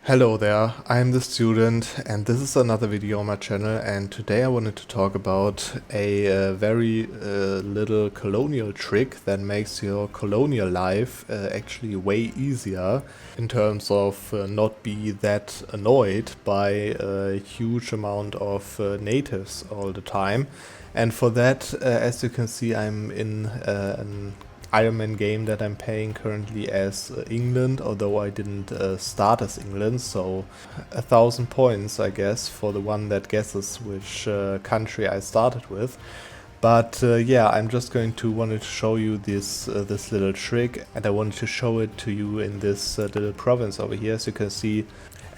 Hello there, I'm the student and this is another video on my channel, and today I wanted to talk about a very little colonial trick that makes your colonial life actually way easier in terms of not be that annoyed by a huge amount of natives all the time. And for that, as you can see, I'm in an Iron Man game that I'm playing currently as England, although I didn't start as England, so 1,000 points I guess for the one that guesses which country I started with. But yeah, I'm just wanted to show you this little trick, and I wanted to show it to you in this little province over here. As you can see,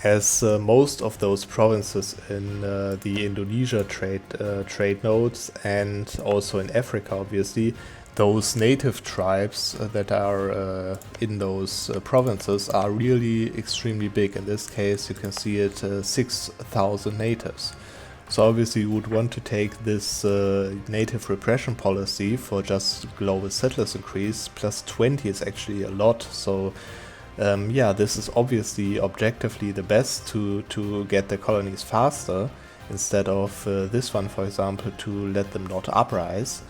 as most of those provinces in the Indonesia trade nodes, and also in Africa obviously, those native tribes that are in those provinces are really extremely big. In this case you can see it 6,000 natives. So obviously you would want to take this native repression policy for just global settlers increase. Plus 20 is actually a lot, so yeah, this is obviously objectively the best to get the colonies faster, instead of this one, for example, to let them not uprise.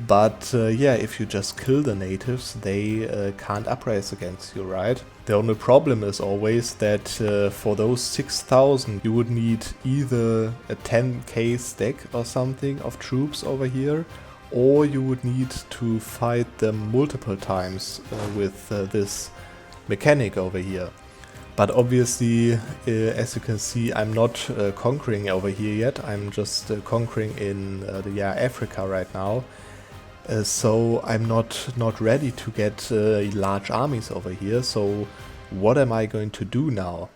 But yeah, if you just kill the natives, they can't uprise against you, right? The only problem is always that for those 6,000 you would need either a 10k stack or something of troops over here, or you would need to fight them multiple times with this mechanic over here. But obviously, as you can see, I'm not conquering over here yet. I'm just conquering in Africa right now. So I'm not ready to get large armies over here. So what am I going to do now?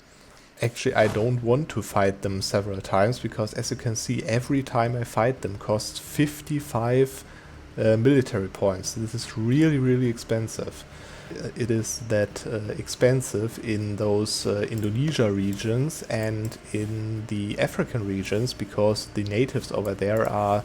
Actually, I don't want to fight them several times, because as you can see, every time I fight them costs 55 military points. This is really expensive. It is that expensive in those Indonesia regions and in the African regions, because the natives over there are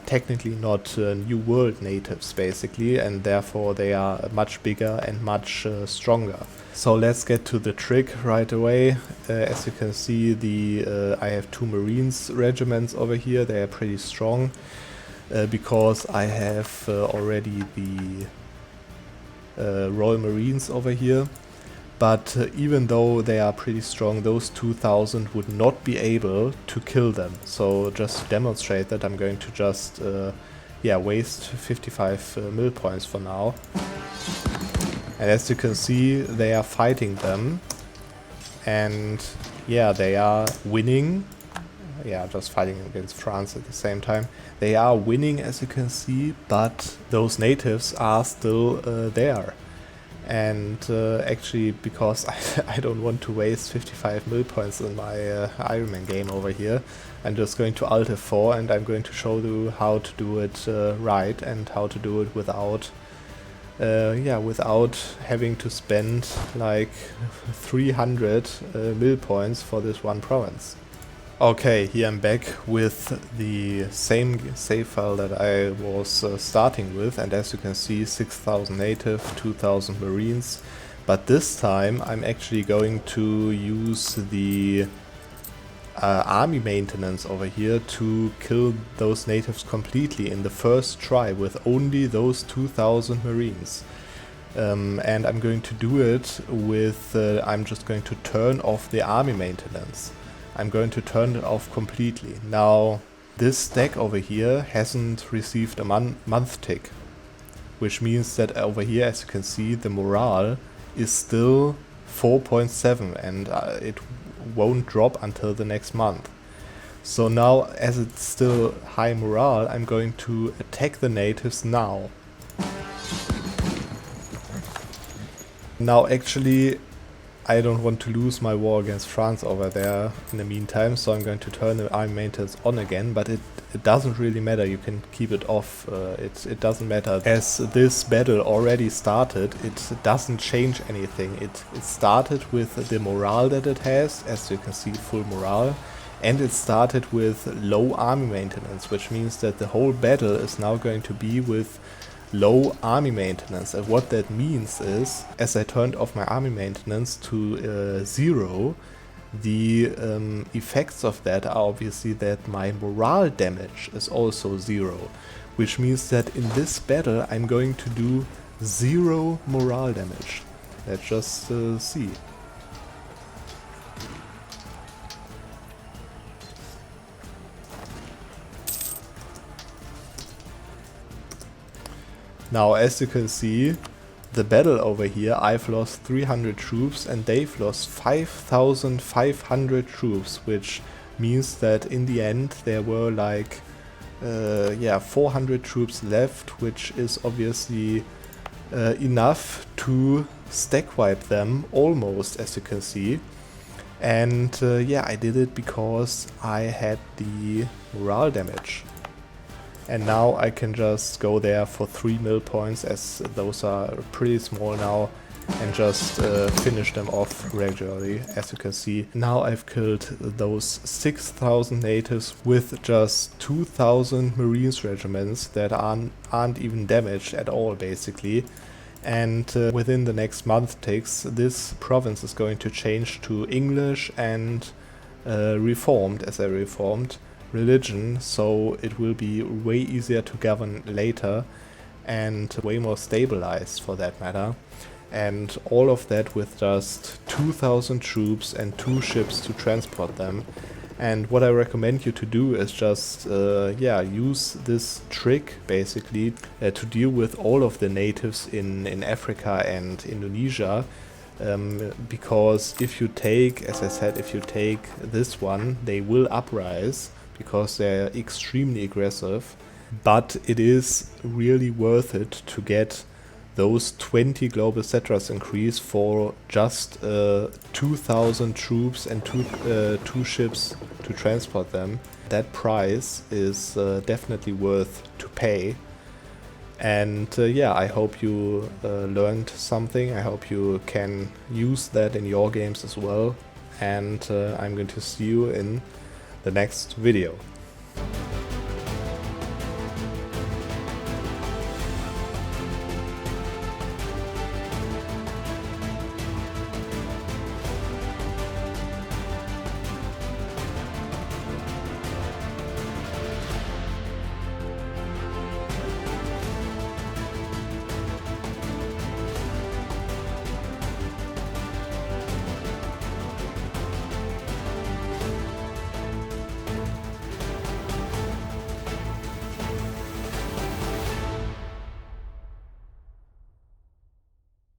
technically not New World natives basically, and therefore they are much bigger and much stronger. So let's get to the trick right away. As you can see, I have 2 Marines regiments over here. They are pretty strong because I have already the Royal Marines over here. But even though they are pretty strong, those 2,000 would not be able to kill them. So just to demonstrate that, I'm going to just waste 55 mil points for now. And as you can see, they are fighting them. And yeah, they are winning. Yeah, just fighting against France at the same time. They are winning, as you can see, but those natives are still there. And actually, because I don't want to waste 55 mil points in my Iron Man game over here, I'm just going to Alt F4 and I'm going to show you how to do it right, and how to do it without without having to spend like 300 mil points for this one province. Okay, here I'm back with the same save file that I was starting with, and as you can see, 6,000 native, 2,000 marines. But this time I'm actually going to use the army maintenance over here to kill those natives completely in the first try with only those 2,000 marines. And I'm going to do it with, I'm just going to turn off the army maintenance. I'm going to turn it off completely. Now, this stack over here hasn't received a month tick, which means that over here, as you can see, the morale is still 4.7, and it won't drop until the next month. So now, as it's still high morale, I'm going to attack the natives now. Now actually, I don't want to lose my war against France over there in the meantime, so I'm going to turn the army maintenance on again, but it doesn't really matter. You can keep it off, it doesn't matter. As this battle already started, it doesn't change anything. It started with the morale that it has, as you can see, full morale, and it started with low army maintenance, which means that the whole battle is now going to be with low army maintenance. And what that means is, as I turned off my army maintenance to 0, the effects of that are obviously that my morale damage is also 0, which means that in this battle I'm going to do 0 morale damage. Let's just see. Now, as you can see, the battle over here, I've lost 300 troops and they've lost 5,500 troops, which means that in the end there were like 400 troops left, which is obviously enough to stack wipe them almost, as you can see. And yeah, I did it because I had the morale damage. And now I can just go there for 3 mil points, as those are pretty small now, and just finish them off regularly, as you can see. Now I've killed those 6,000 natives with just 2,000 Marines regiments that aren't even damaged at all, basically. And within the next month ticks, this province is going to change to English and Reformed, as a Reformed religion, so it will be way easier to govern later and way more stabilized for that matter. And all of that with just 2,000 troops and 2 ships to transport them. And what I recommend you to do is just use this trick basically to deal with all of the natives in Africa and Indonesia. Because if you take, as I said, if you take this one, they will uprise because they're extremely aggressive, but it is really worth it to get those 20 global settlers increase for just 2,000 troops and two ships to transport them. That price is definitely worth to pay. And yeah, I hope you learned something. I hope you can use that in your games as well. And I'm going to see you in the next video.